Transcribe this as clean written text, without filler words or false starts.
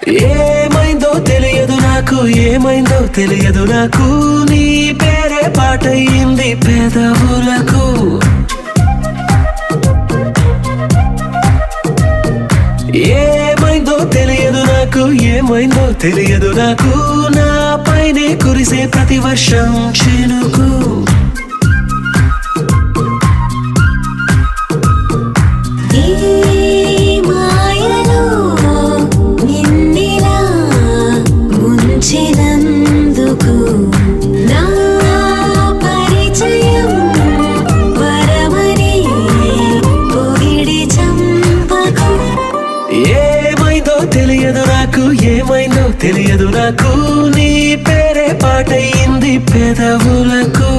ఏమైందో తెలియదు నాకు, ఏమైందో తెలియదు నాకు, నీ పేరే పాటయింది పెదవులకు. ఏమైందో తెలియదు నాకు, ఏమైందో తెలియదు నాకు, నా పైనే కురిసే ప్రతి వర్షం చినుకు. ఏమైందో తెలియదు నాకు, ఏమైందో తెలియదు నాకు, నీ పేరే పాటయింది పెదవులకు.